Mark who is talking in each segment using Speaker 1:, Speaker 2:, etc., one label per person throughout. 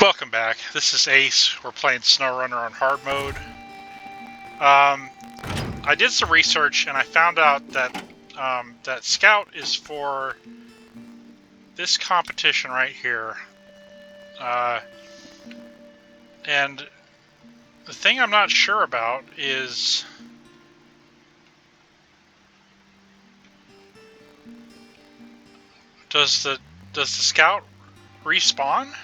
Speaker 1: Welcome back. This is Ace. We're playing SnowRunner on hard mode. I did some research and I found out that that Scout is for this competition right here. And the thing I'm not sure about is does the Scout respawn?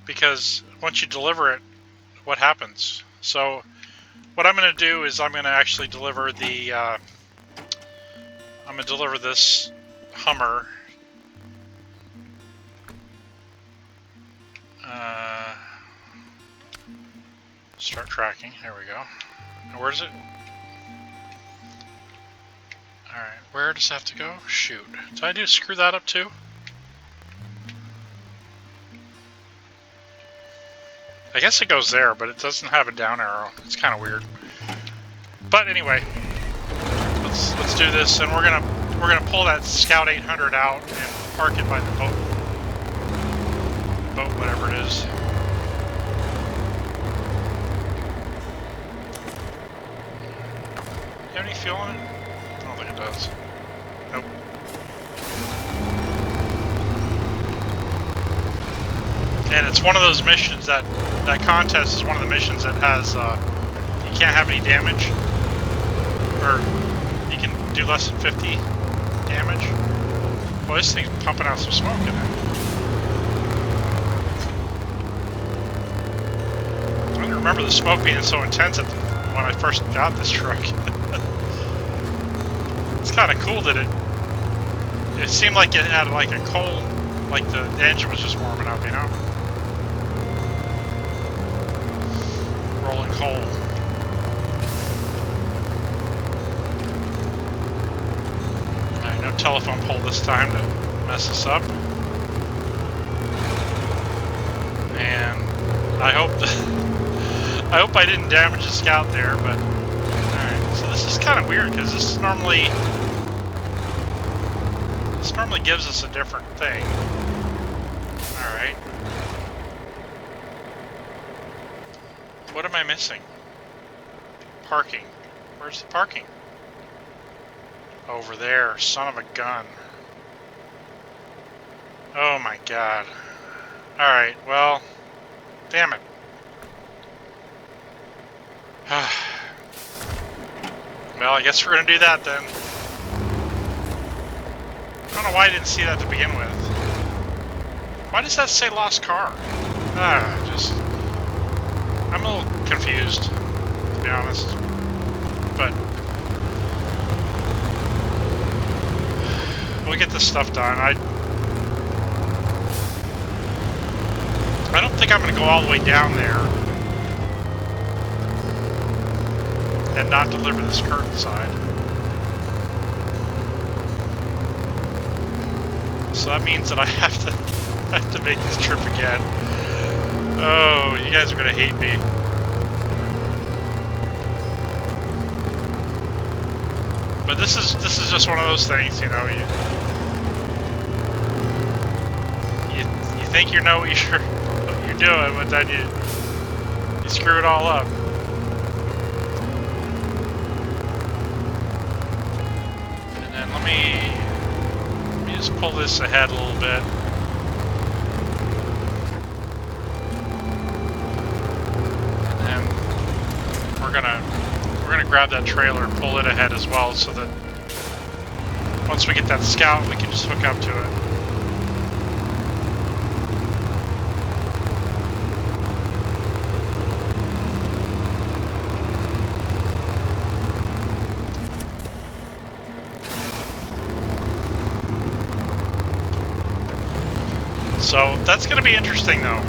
Speaker 1: Because once you deliver it, what happens? So what I'm going to do is I'm going to actually deliver the I'm going to deliver this Hummer. Start tracking. There we go. Now where's it? Alright, where does it have to go? Shoot. Did I screw that up too? I guess it goes there, but it doesn't have a down arrow. It's kind of weird. But anyway, let's do this, and we're gonna pull that Scout 800 out and park it by the boat, whatever it is. You have any fuel in it? I don't think it does. Nope. And it's one of those missions that contest is one of the missions that has you can't have any damage, or you can do less than 50 damage. Well, this thing's pumping out some smoke in it. I don't remember the smoke being so intense when I first got this truck. It's kind of cool that it seemed like it had like a cold, like the engine was just warming up, you know? Rolling coal. Alright, no telephone pole this time to mess us up. And I hope I didn't damage the Scout there, but alright, so this is kind of weird because this normally gives us a different thing. Alright. What am I missing? Parking. Where's the parking? Over there, son of a gun. Oh my god. Alright, well, damn it. Well, I guess we're gonna do that then. I don't know why I didn't see that to begin with. Why does that say lost car? I'm a little confused, to be honest. But we'll get this stuff done. I don't think I'm going to go all the way down there and not deliver this curtain side. So that means that I have to make this trip again. Oh, you guys are gonna hate me. But this is just one of those things, you know. You think you know what you're doing, but then you screw it all up. And then let me just pull this ahead a little bit. We're gonna grab that trailer and pull it ahead as well, so that once we get that Scout, we can just hook up to it. So that's gonna be interesting, though.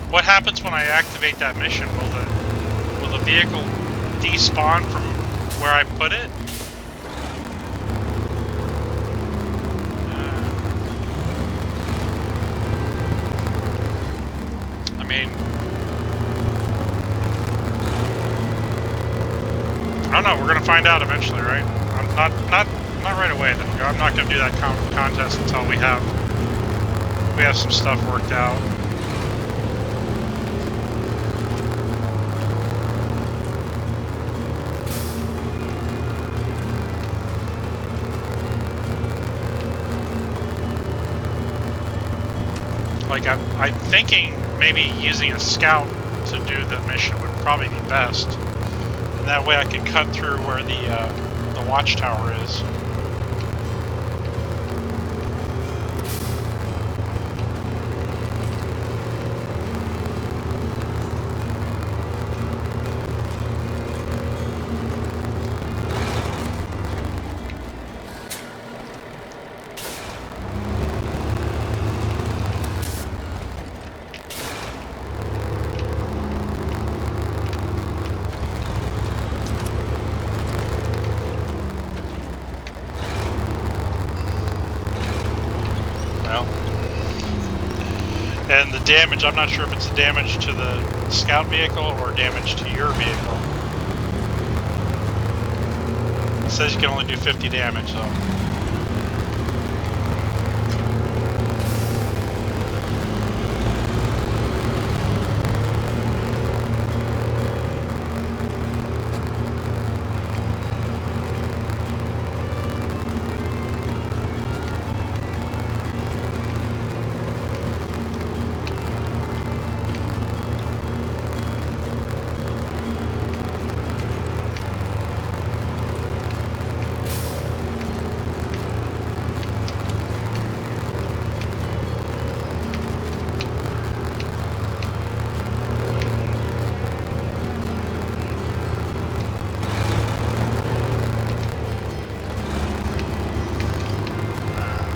Speaker 1: What happens when I activate that mission? Will the vehicle despawn from where I put it? I mean, don't know. We're gonna find out eventually, right? I'm not right away though. I'm not gonna do that contest until we have some stuff worked out. Like I'm thinking maybe using a scout to do the mission would probably be best, and that way I can cut through where the watchtower is. And the damage, I'm not sure if it's the damage to the scout vehicle or damage to your vehicle. It says you can only do 50 damage, though.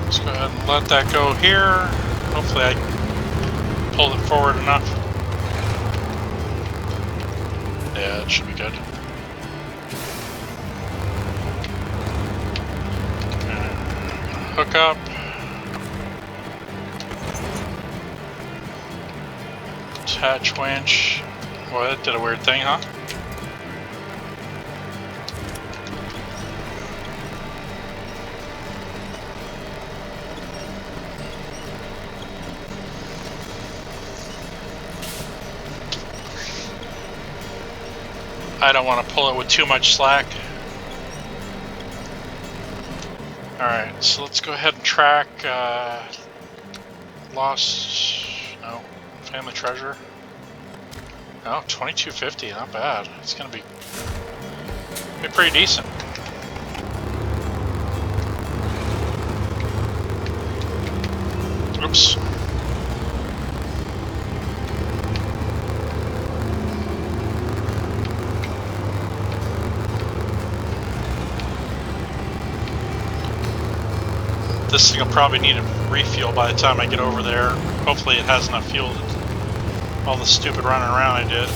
Speaker 1: Let's go ahead and let that go here. Hopefully I pulled it forward enough. Yeah, it should be good. Hook up. Attach winch. Well, that did a weird thing, huh? I don't want to pull it with too much slack. Alright, so let's go ahead and track no, family treasure. Oh, 2250, not bad. It's gonna be pretty decent. Oops. This thing will probably need a refuel by the time I get over there. Hopefully it has enough fuel to all the stupid running around I did.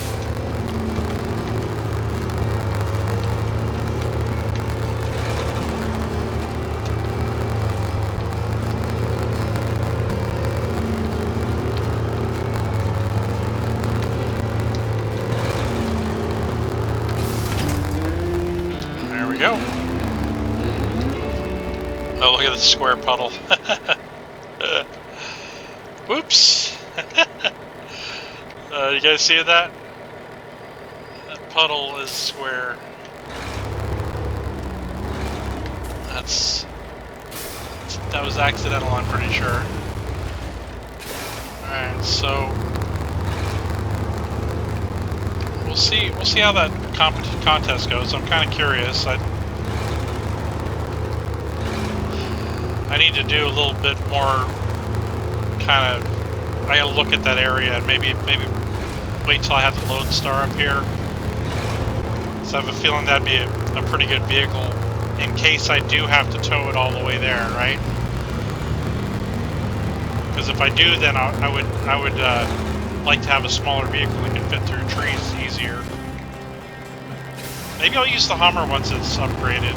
Speaker 1: There we go. Oh, look at the square puddle. Whoops. You guys see that? That puddle is square. That was accidental, I'm pretty sure. Alright, so we'll see how that contest goes. I'm kind of curious. I need to do a little bit more kind of, I gotta look at that area and maybe wait till I have the Lodestar up here. So I have a feeling that'd be a pretty good vehicle in case I do have to tow it all the way there, right? Because if I do, then I would like to have a smaller vehicle that can fit through trees easier. Maybe I'll use the Hummer once it's upgraded.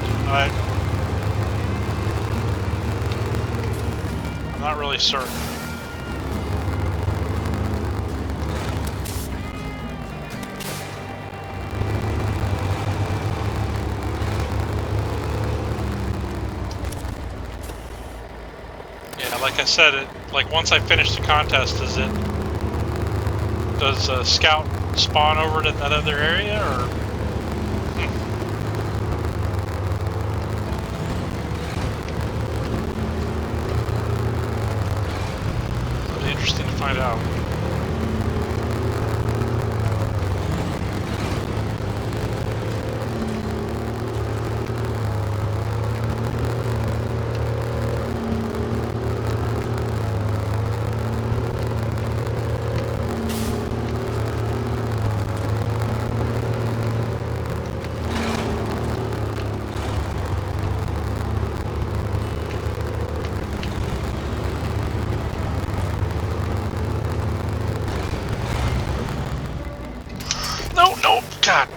Speaker 1: I'm not really certain. like I said, like once I finish the contest, does a scout spawn over to that other area, or? It'll be interesting to find out. No, God.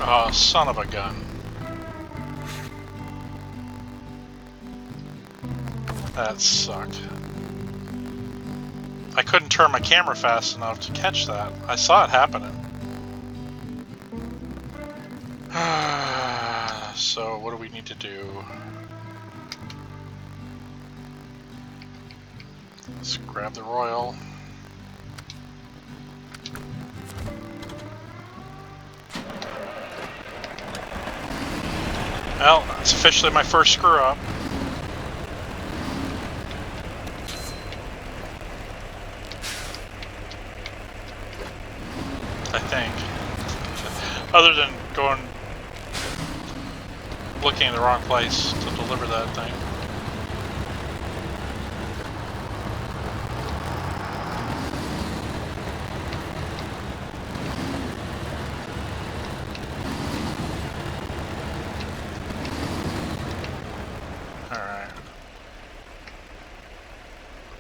Speaker 1: Oh, son of a gun. That sucked. I couldn't turn my camera fast enough to catch that. I saw it happening. So, what do we need to do? Let's grab the Royal. Well, that's officially my first screw up. I think. Other than looking in the wrong place to deliver that thing.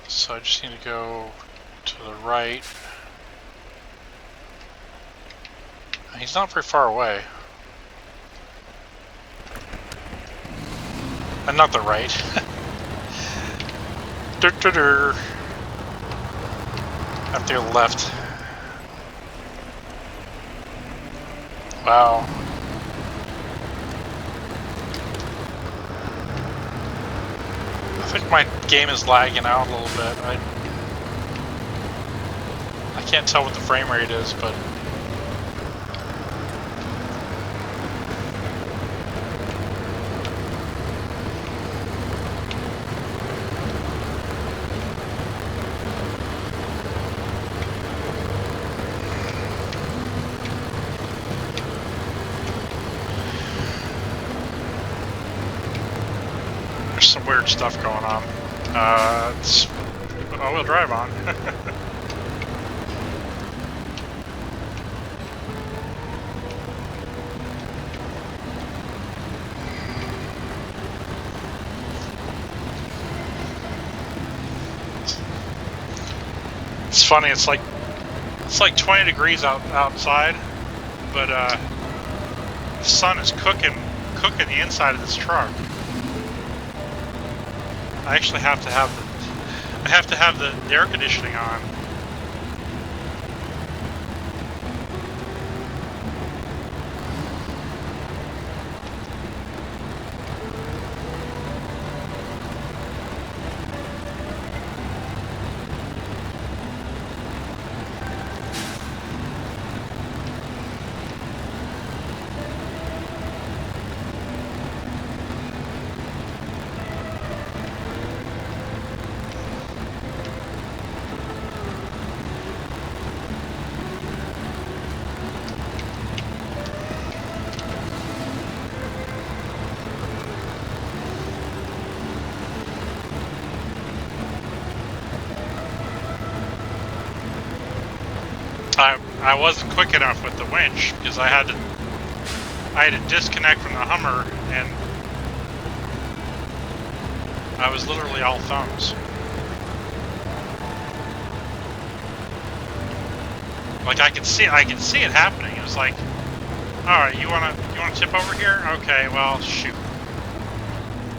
Speaker 1: So I just need to go to the right. He's not very far away. And not the right. Have to go left. Wow. I think my game is lagging out a little bit. I can't tell what the frame rate is, but there's some weird stuff going on. It's all-wheel drive on. It's funny. It's like 20 degrees outside, but the sun is cooking the inside of this truck. I actually have to have the air conditioning on. I wasn't quick enough with the winch because I had to disconnect from the Hummer, and I was literally all thumbs. Like I could see it happening. It was like, all right, you wanna tip over here? Okay, well shoot.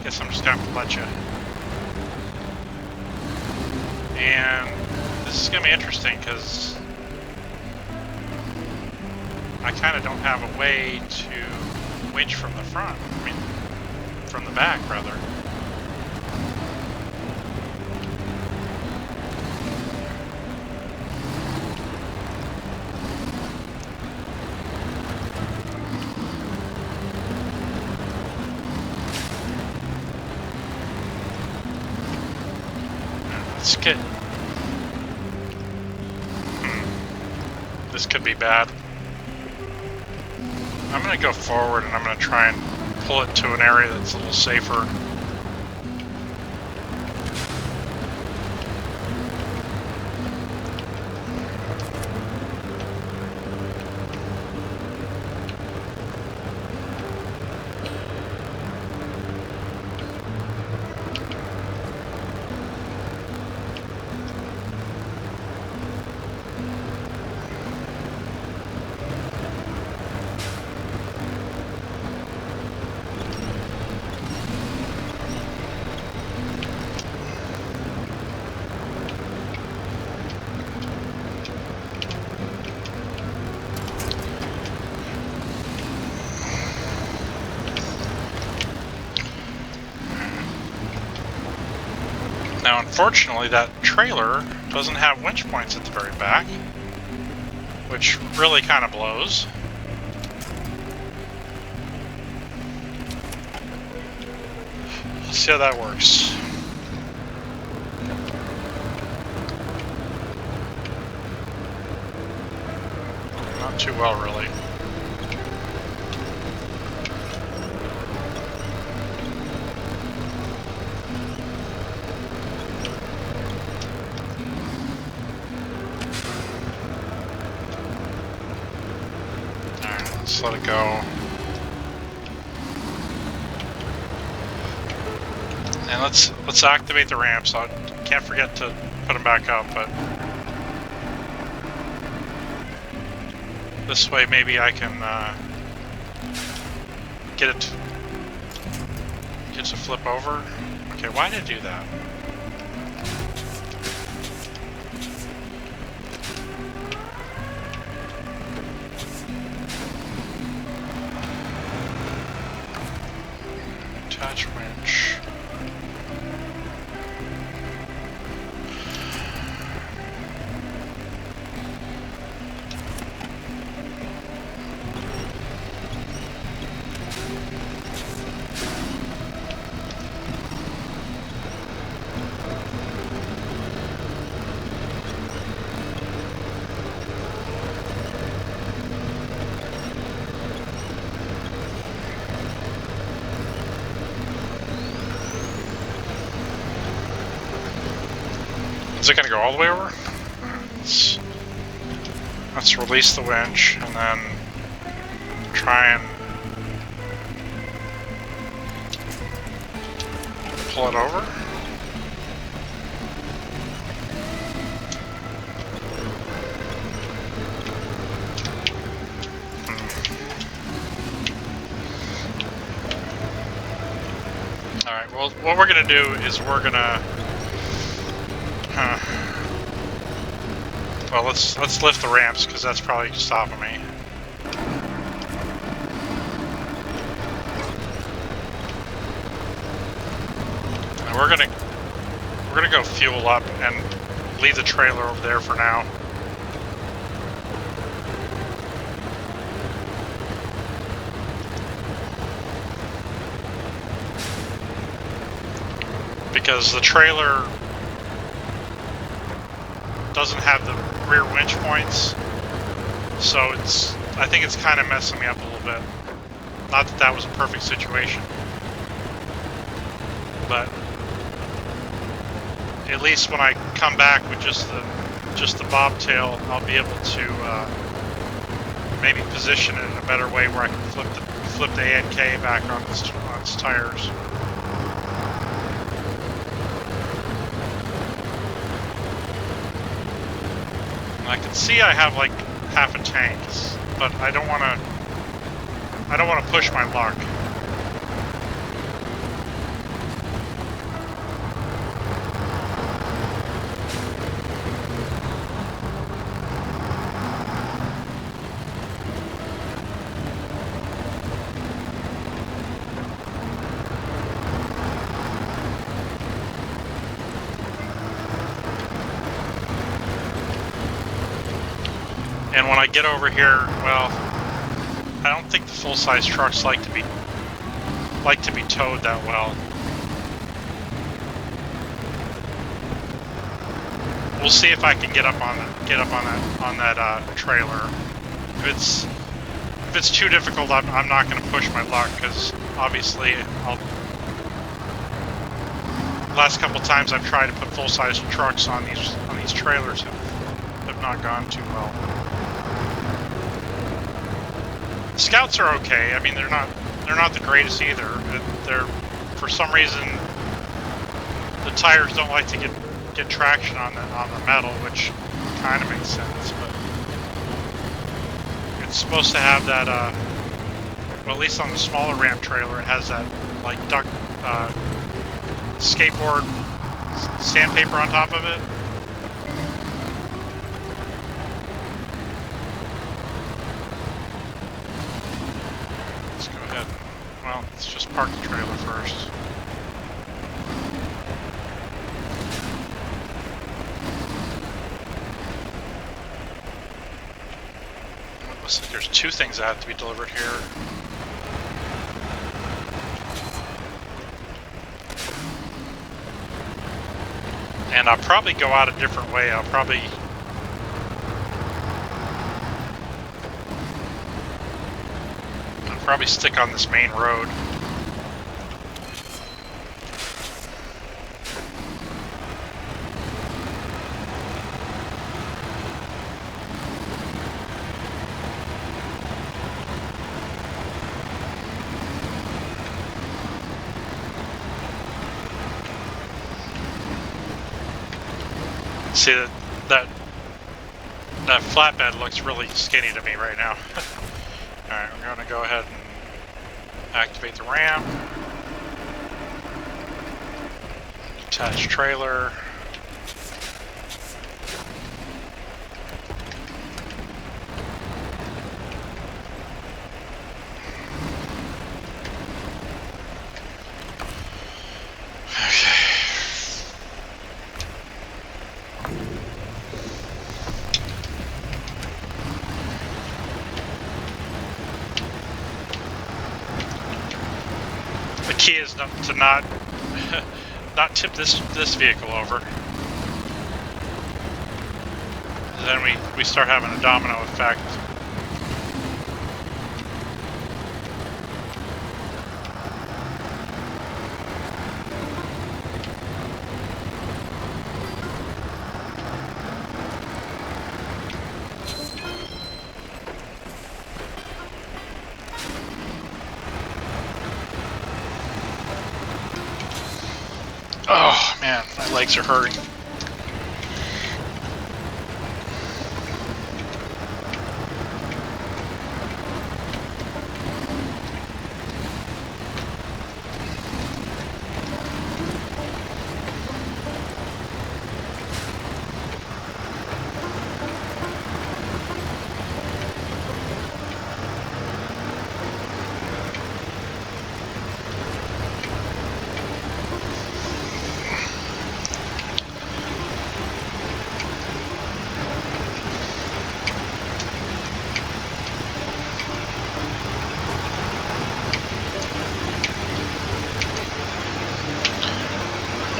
Speaker 1: Guess I'm just gonna have to let you. And this is gonna be interesting because I kind of don't have a way to winch from the front. I mean, from the back, rather. This could be bad. I'm gonna go forward and I'm gonna try and pull it to an area that's a little safer. Now, unfortunately, that trailer doesn't have winch points at the very back, which really kind of blows. Let's see how that works. Not too well, really. Let's let it go. And let's activate the ramps. I can't forget to put them back up, but this way maybe I can get it to flip over. Okay, why did it do that? Attach winch. Is it going to go all the way over? Let's release the winch and then try and pull it over. Alright, well, what we're going to do is we're going to well, let's lift the ramps because that's probably stopping me. And we're gonna go fuel up and leave the trailer over there for now. Because the trailer doesn't have the rear winch points, so I think it's kind of messing me up a little bit. Not that that was a perfect situation, but at least when I come back with just the bobtail, I'll be able to maybe position it in a better way where I can flip the A and K back on its tires. I can see I have like half a tank, but I don't want to push my luck. And when I get over here, well, I don't think the full-size trucks like to be towed that well. we'll see if I can get up on that trailer. If it's too difficult, I'm not going to push my luck, because obviously last couple times I've tried to put full-size trucks on these trailers have not gone too well. Scouts are okay. I mean, they're not the greatest either. They're, for some reason, the tires don't like to get traction on the metal, which kind of makes sense. But it's supposed to have that. Well, at least on the smaller ramp trailer, it has that like duck skateboard sandpaper on top of it. Let's go ahead. Well, let's just park the trailer first. Looks like there's two things that have to be delivered here. And I'll probably go out a different way. I'll probably stick on this main road. See that flatbed looks really skinny to me right now. Alright, we're going to go ahead and activate the ramp. Attach trailer. The key is to not tip this vehicle over. Then we start having a domino effect. Oh man, my legs are hurting.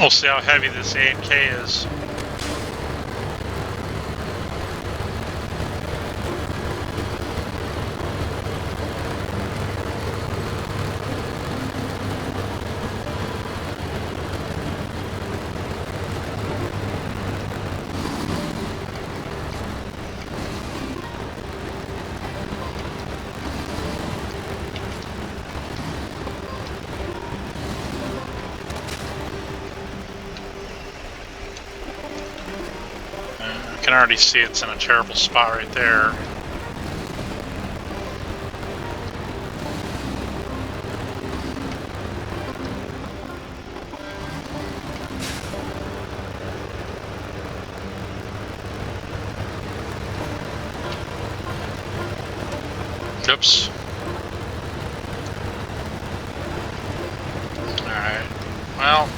Speaker 1: We'll see how heavy this A&K is. I can already see it's in a terrible spot right there. Oops. Alright. Well.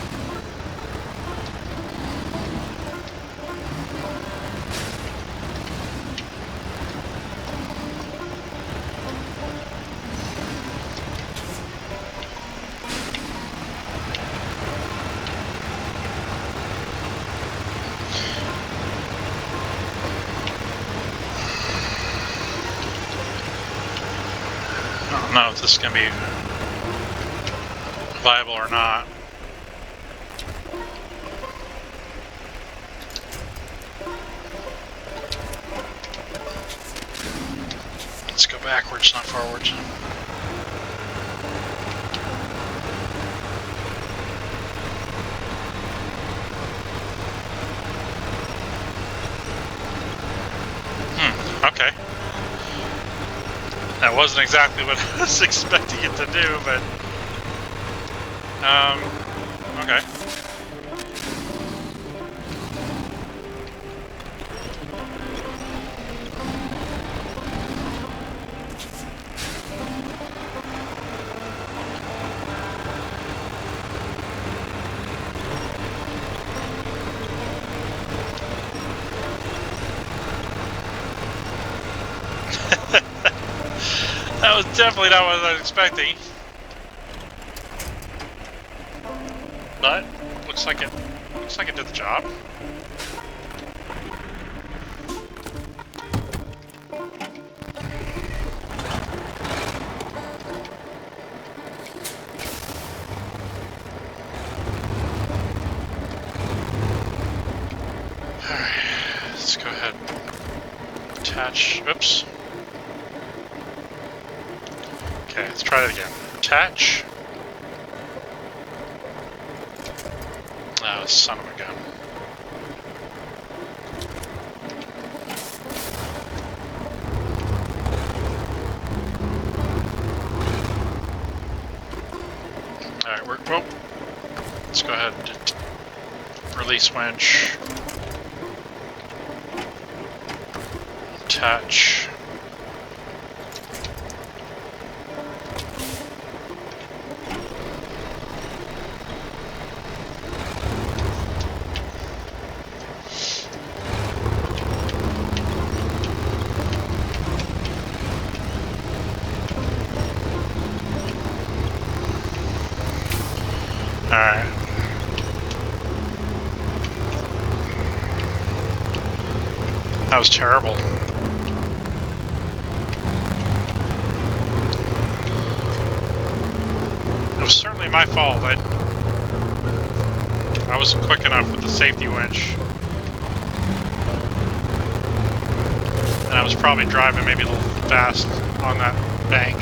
Speaker 1: don't know if this is going to be viable or not. Let's go backwards, not forwards. Okay. That wasn't exactly what I was expecting it to do, but... okay. That was definitely not what I was expecting. But looks like it did the job. Alright, let's go ahead and attach. Oops. Okay, let's try that again. Attach. Oh, son of a gun. Alright, well, let's go ahead and release winch. Attach. Alright. That was terrible. It was certainly my fault. I wasn't quick enough with the safety winch. And I was probably driving maybe a little fast on that bank.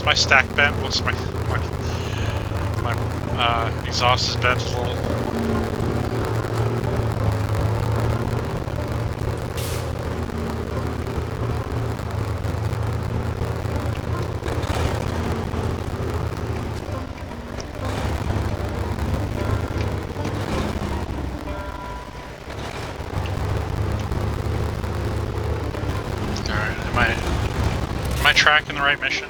Speaker 1: My stack bent. Looks my exhaust is bent a little. All right, am I tracking the right mission?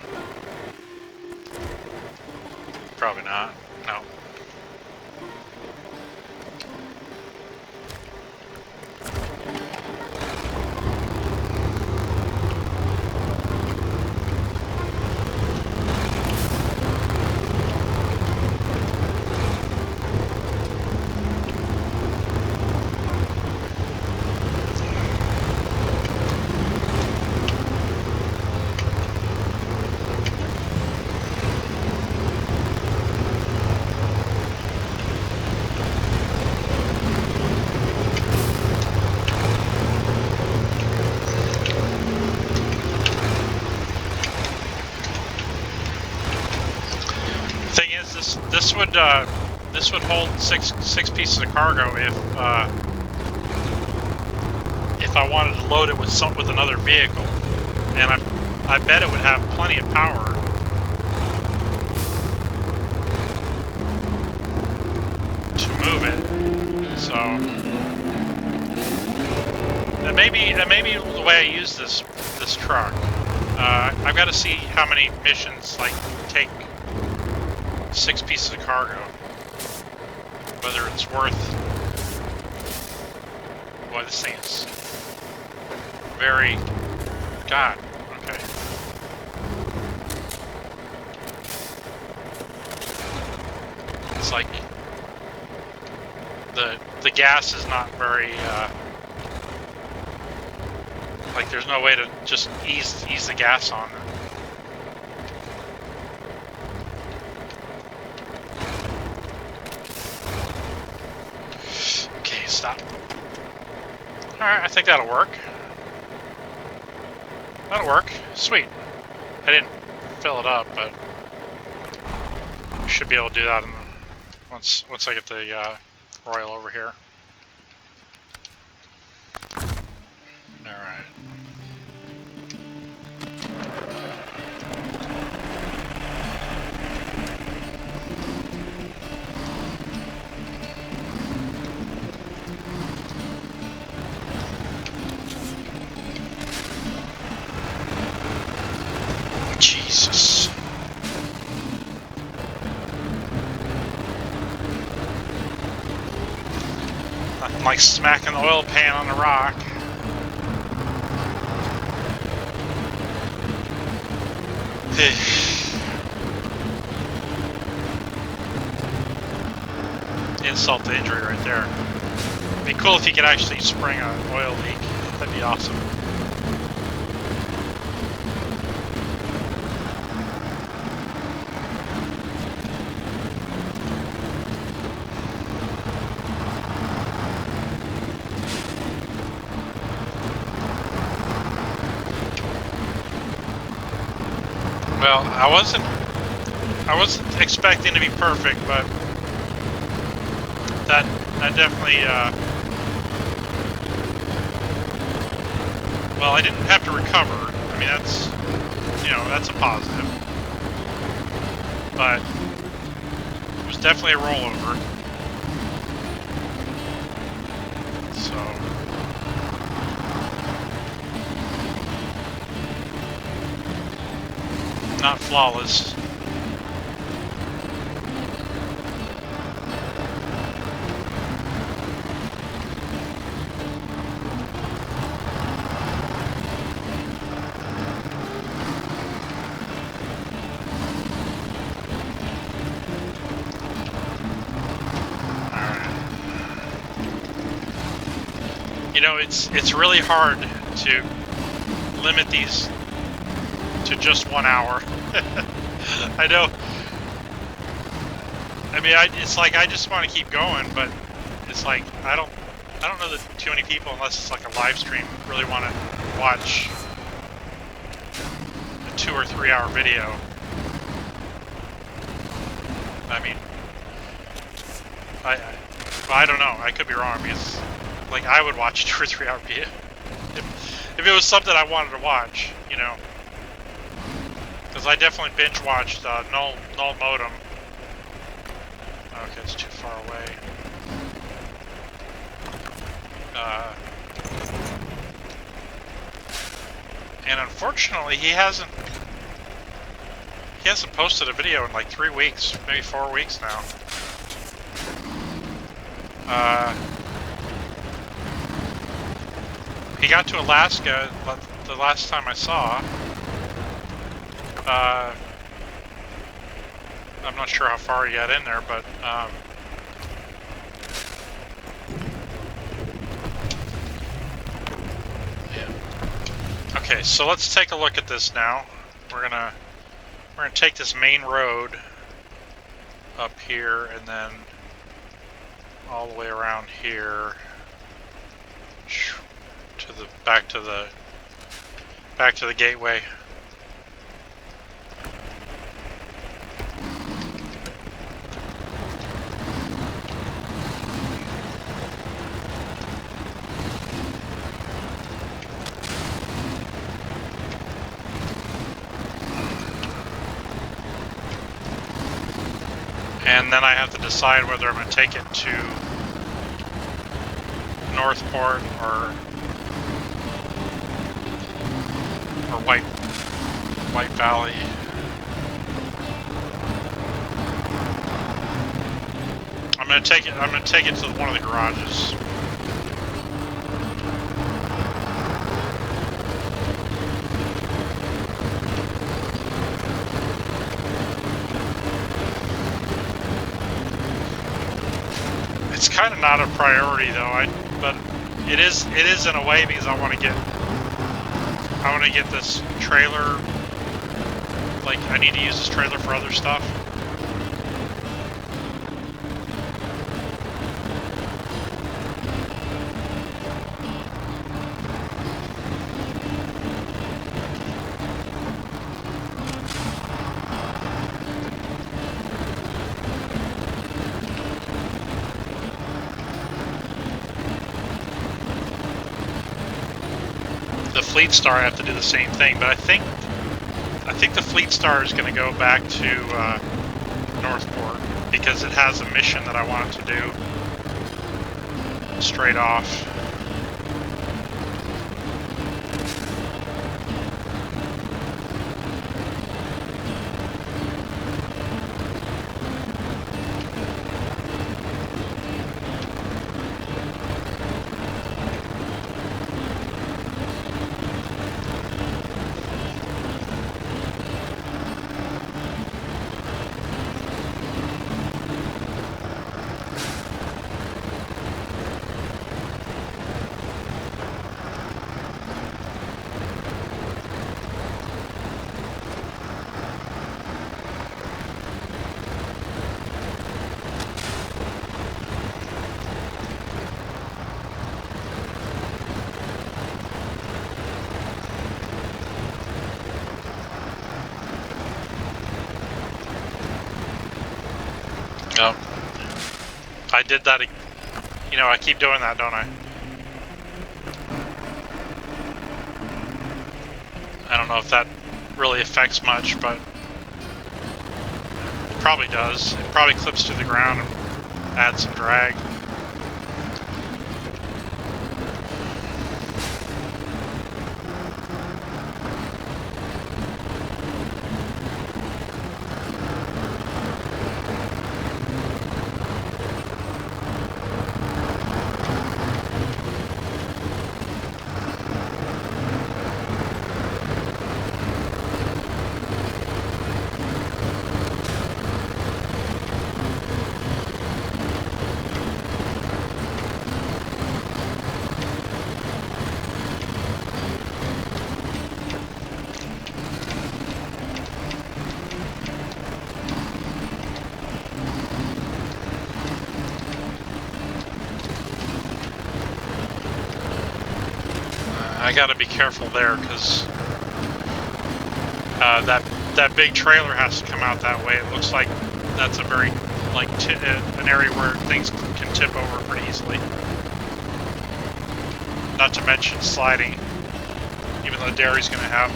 Speaker 1: Probably not. No. This would hold six pieces of cargo if I wanted to load it with another vehicle, and I bet it would have plenty of power to move it. So that may be the way I use this truck. I've got to see how many missions like take 6 pieces of cargo, whether it's worth. Boy, this thing is very. God. Okay. It's like the gas is not very Like, there's no way to just ease the gas on. Okay, stop. Alright, I think that'll work. That'll work. Sweet. I didn't fill it up, but I should be able to do that once I get the Royal over here. Alright. Jesus. I'm like smacking the oil pan on a rock. Insult to injury right there. It'd be cool if you could actually spring an oil leak. That'd be awesome. Well, I wasn't expecting to be perfect, but that definitely well, I didn't have to recover. I mean, that's, you know, that's a positive. But it was definitely a rollover. So not flawless. You know, it's really hard to limit these to just 1 hour. I know. I mean, it's like I just want to keep going, but it's like I don't know that too many people, unless it's like a live stream, really want to watch a 2 or 3 hour video. I mean, I don't know. I could be wrong, because like I would watch a 2 or 3 hour video if it was something I wanted to watch, you know. Because I definitely binge watched Null Modem. Okay, it's too far away. And unfortunately, he hasn't posted a video in like 3 weeks, maybe 4 weeks now. He got to Alaska the last time I saw. I'm not sure how far he got in there, but yeah. Okay, so let's take a look at this now. We're gonna take this main road up here and then all the way around here to the back to the gateway. And then I have to decide whether I'm going to take it to Northport or White Valley. I'm going to take it to one of the garages. It's kind of not a priority though, but it is in a way, because I want to get I want to get this trailer. Like, I need to use this trailer for other stuff. The Fleet Star, I have to do the same thing, but I think the Fleet Star is going to go back to Northport because it has a mission that I want it to do straight off. No. I did that, you know, I keep doing that, don't I? I don't know if that really affects much, but it probably does. It probably clips to the ground and adds some drag. I gotta be careful there because that big trailer has to come out that way. It looks like that's a very an area where things can tip over pretty easily. Not to mention sliding. Even though the dairy's gonna have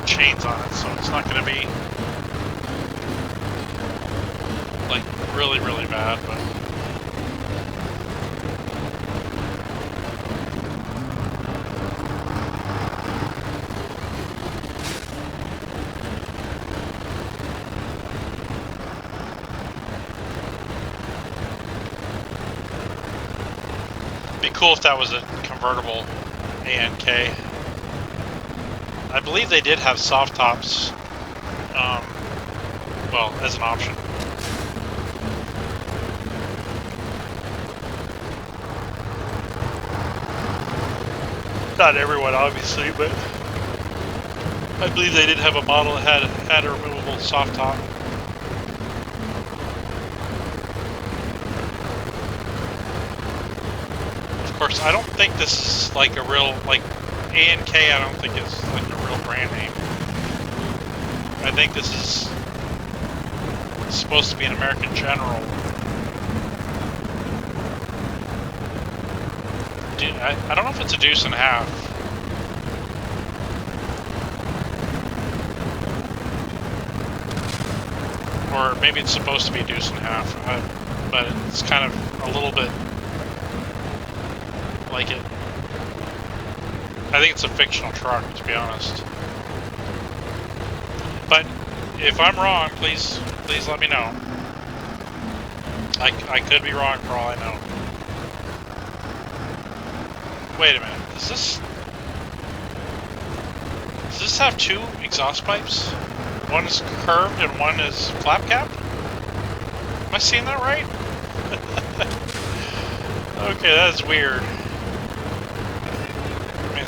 Speaker 1: chains on it, so it's not gonna be like really, really bad, but. Be cool if that was a convertible A&K. I believe they did have soft tops, well, as an option. Not everyone, obviously, but I believe they did have a model that had a removable soft top. Of course, I don't think this is like a real, like, A&K, I don't think it's like a real brand name. I think this is supposed to be an American General. I don't know if it's a deuce and a half. Or maybe it's supposed to be a deuce and a half, but it's kind of a little bit like it. I think it's a fictional truck, to be honest. But if I'm wrong, please let me know. I could be wrong for all I know. Wait a minute. Does this have two exhaust pipes? One is curved and one is flap cap? Am I seeing that right? Okay, that's weird. I mean,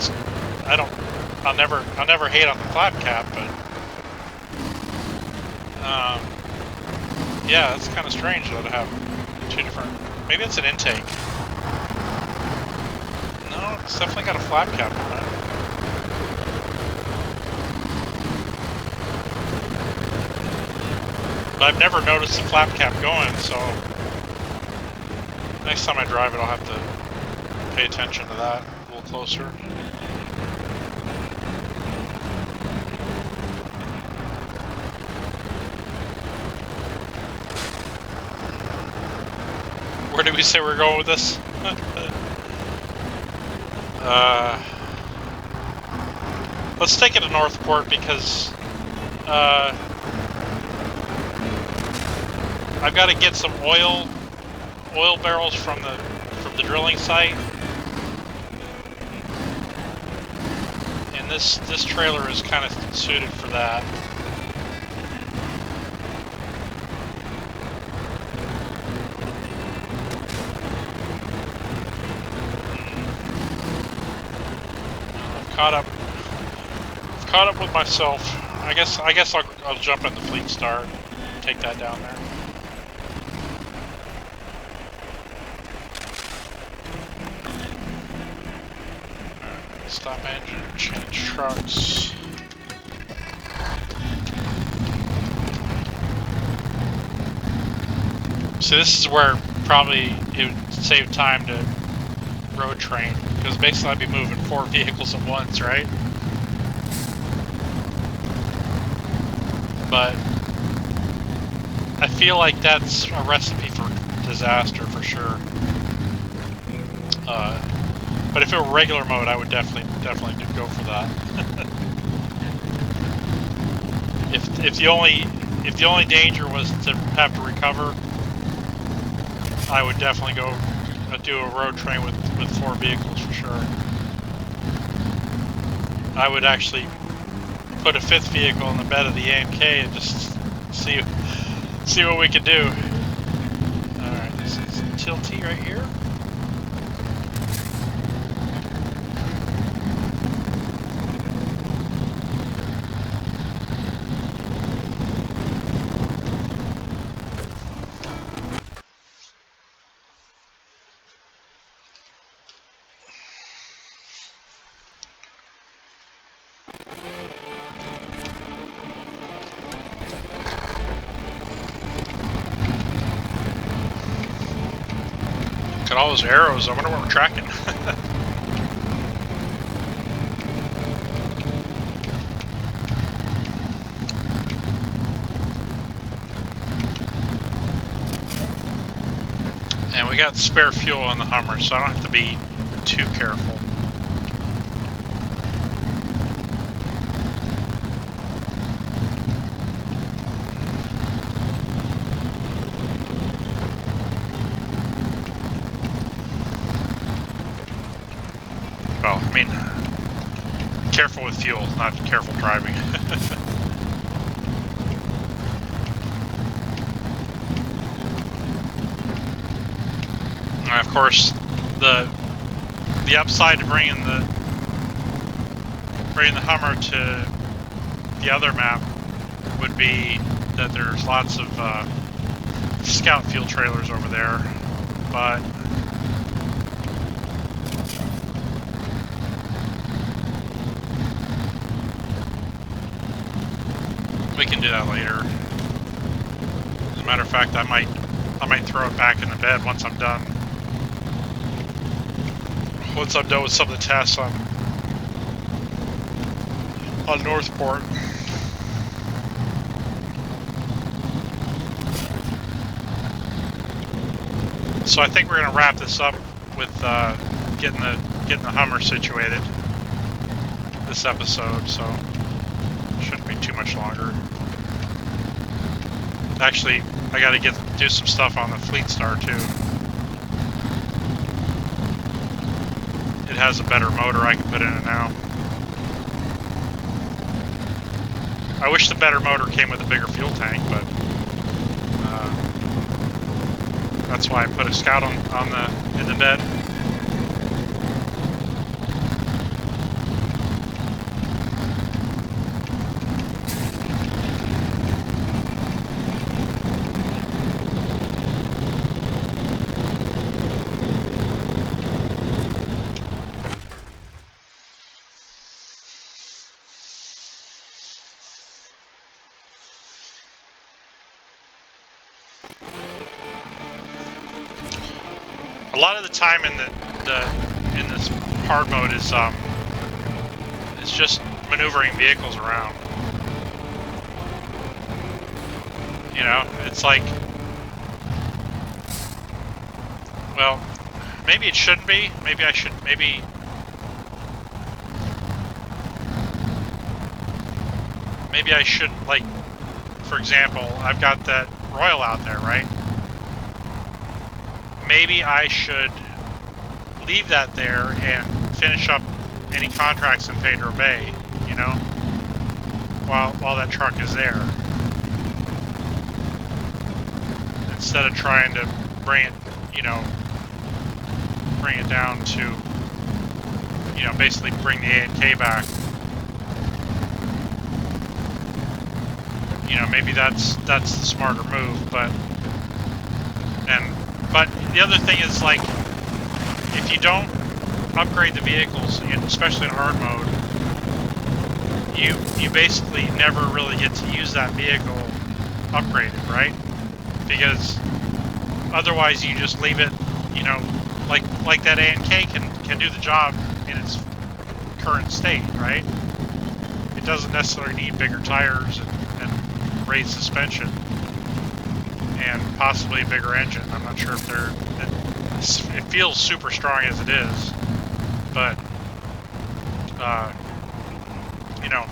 Speaker 1: I'll never hate on the flap cap, but yeah, it's kind of strange though to have two different. Maybe it's an intake. No, it's definitely got a flap cap on it. But I've never noticed the flap cap going, so next time I drive it, I'll have to pay attention to that a little closer. Where did we say we're going with this? Let's take it to Northport because I've got to get some oil barrels from the drilling site, and this trailer is kind of suited for that. Caught up with myself. I guess I'll jump in the Fleet Star and take that down there. Alright, stop engine, change trucks. So this is where probably it would save time to road train, because basically I'd be moving 4 vehicles at once, right? But I feel like that's a recipe for disaster for sure. But if it were regular mode, I would definitely go for that. if the only danger was to have to recover, I would definitely go do a road train with 4 vehicles for sure. I would actually put a 5th vehicle in the bed of the AMK and just see what we could do. Alright, this is tilty right here. Look at all those arrows. I wonder what we're tracking. And we got spare fuel on the Hummer, so I don't have to be too careful. Well, I mean, careful with fuel, not careful driving. And of course, the upside to bringing the Hummer to the other map would be that there's lots of scout fuel trailers over there, but we can do that later. As a matter of fact, I might throw it back in the bed once I'm done. Once I'm done with some of the tests on Northport. So I think we're gonna wrap this up with getting the Hummer situated this episode. So shouldn't be too much longer. Actually, I gotta do some stuff on the Fleet Star too. It has a better motor I can put in it now. I wish the better motor came with a bigger fuel tank, but that's why I put a Scout in the bed. lot of the time in in this hard mode is it's just maneuvering vehicles around. You know, it's like, well, maybe it shouldn't be. Maybe I should. Maybe I should, like, for example, I've got that Royal out there, right? Maybe I should leave that there and finish up any contracts in Pedro Bay, you know, while that truck is there, instead of trying to bring it, you know, bring it down to, you know, basically bring the A&K back. You know, maybe that's the smarter move, but the other thing is, like, if you don't upgrade the vehicles, especially in hard mode, you basically never really get to use that vehicle upgraded, right? Because otherwise you just leave it, you know, like that A&K can do the job in its current state, right? It doesn't necessarily need bigger tires and raised suspension and possibly a bigger engine. I'm not sure if it feels super strong as it is, but you know,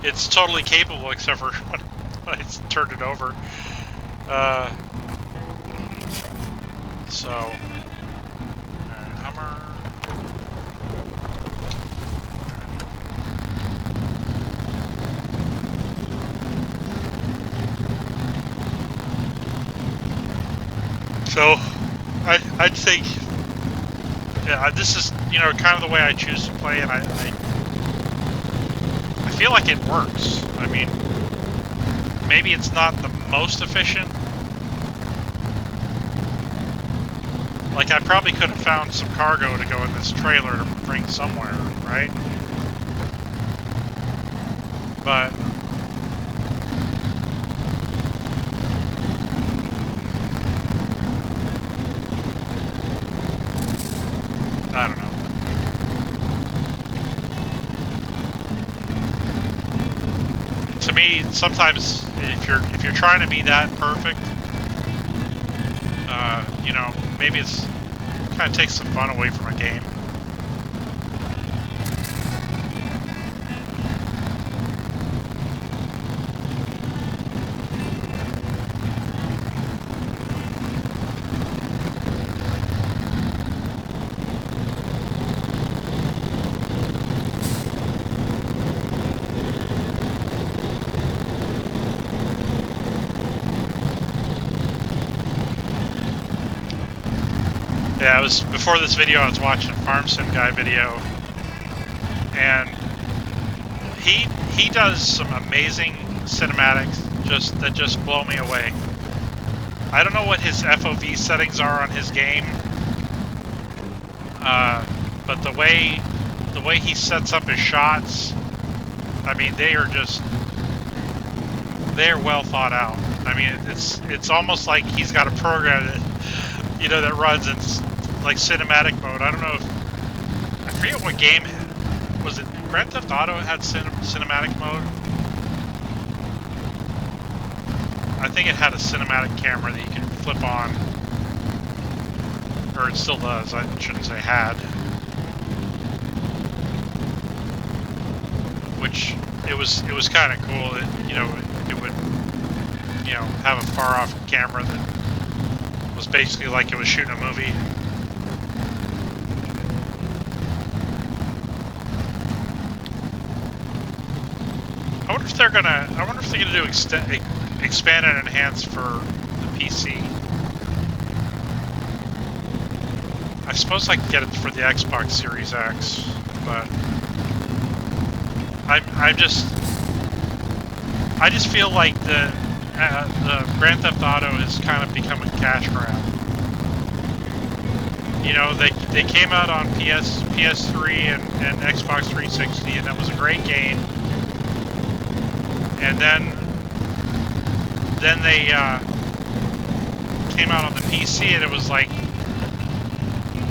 Speaker 1: it's totally capable except for when I turned it over. So, Hummer. So, I'd think, yeah, this is, you know, kind of the way I choose to play, and I feel like it works. I mean, maybe it's not the most efficient. Like, I probably could have found some cargo to go in this trailer to bring somewhere, right? But I don't know. To me, sometimes if you're trying to be that perfect, you know, maybe it's kind of takes some fun away from a game. Yeah, it was before this video. I was watching a Farm Sim Guy video, and he does some amazing cinematics that just blow me away. I don't know what his FOV settings are on his game, but the way he sets up his shots, I mean, they are well thought out. I mean, it's almost like he's got a program that, you know, that runs in like cinematic mode. I don't know if, I forget what game, was it Grand Theft Auto had cinematic mode? I think it had a cinematic camera that you could flip on, or it still does. I shouldn't say had. Which it was kind of cool. It, you know, it would, you know, have a far off camera that was basically like it was shooting a movie. I wonder if they're gonna do expand and enhance for the PC. I suppose I could get it for the Xbox Series X, but I just feel like the Grand Theft Auto has kind of become a cash grab. You know, they came out on PS3 and Xbox 360, and that was a great game. And then they came out on the PC, and it was like,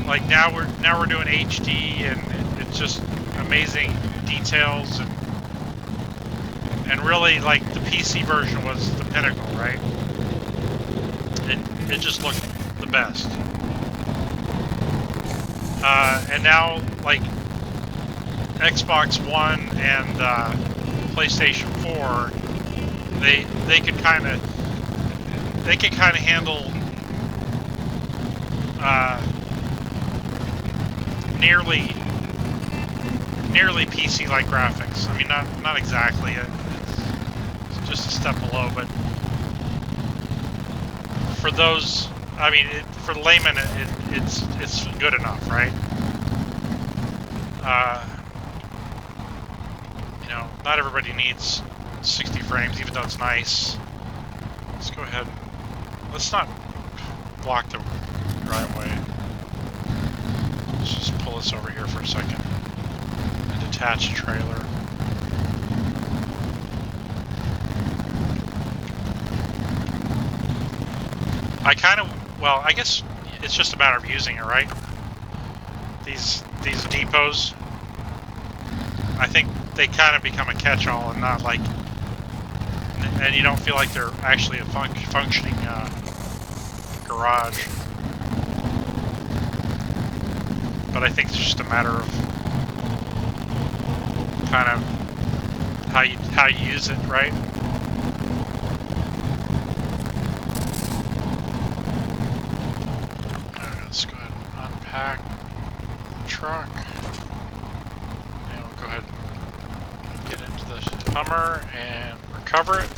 Speaker 1: like now we're doing HD, and it's just amazing details, and really, like, the PC version was the pinnacle, right? It just looked the best. And now, like, Xbox One and PlayStation 4, they could kind of handle nearly PC-like graphics. I mean, not exactly. It's just a step below, but for those, I mean, for the layman, it's good enough, right? You know, not everybody needs 60 frames, even though it's nice. Let's go ahead. Let's not block the driveway. Let's just pull this over here for a second. A detached trailer. Well, I guess it's just a matter of using it, right? These depots, I think they kind of become a catch-all and not like, and you don't feel like they're actually a functioning garage. But I think it's just a matter of kind of how you use it, right? Let's go ahead and unpack the truck. And we'll go ahead and get into the Hummer and recover it.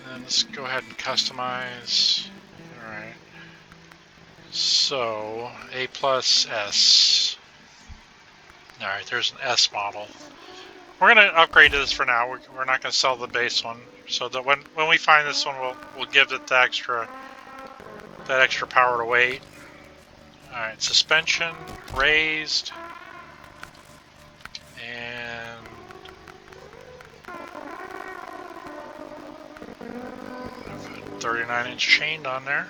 Speaker 1: And then let's go ahead and customize. Alright. So, A plus S. Alright, there's an S model. We're going to upgrade to this for now. We're not going to sell the base one. So that when we find this one, we'll give it the extra power to weight. Alright, suspension, raised, and 39-inch chained on there.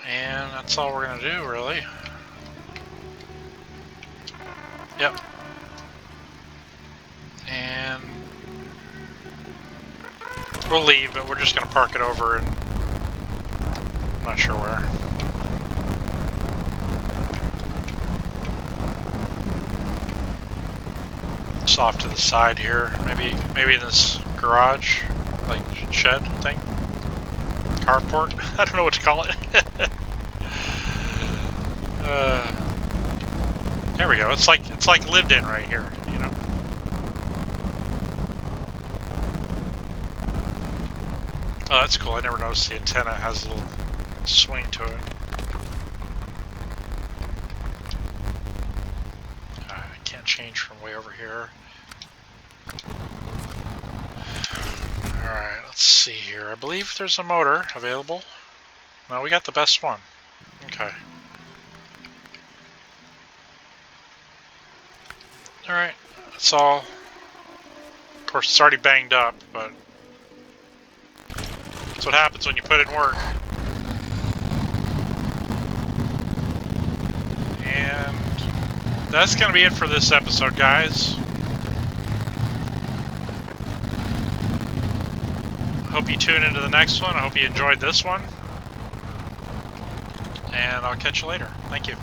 Speaker 1: And that's all we're going to do, really. Yep. And we'll leave, but we're just going to park it over, and I'm not sure where. It's off to the side here. Maybe this garage, like shed thing, carport. I don't know what to call it. There we go. It's like lived in right here, you know. Oh, that's cool. I never noticed the antenna has a little swing to it. I can't change from way over here. Alright, let's see here. I believe there's a motor available. No, we got the best one. Okay. Alright, that's all. Of course, it's already banged up, but that's what happens when you put in work. And that's going to be it for this episode, guys. Hope you tune into the next one. I hope you enjoyed this one. And I'll catch you later. Thank you.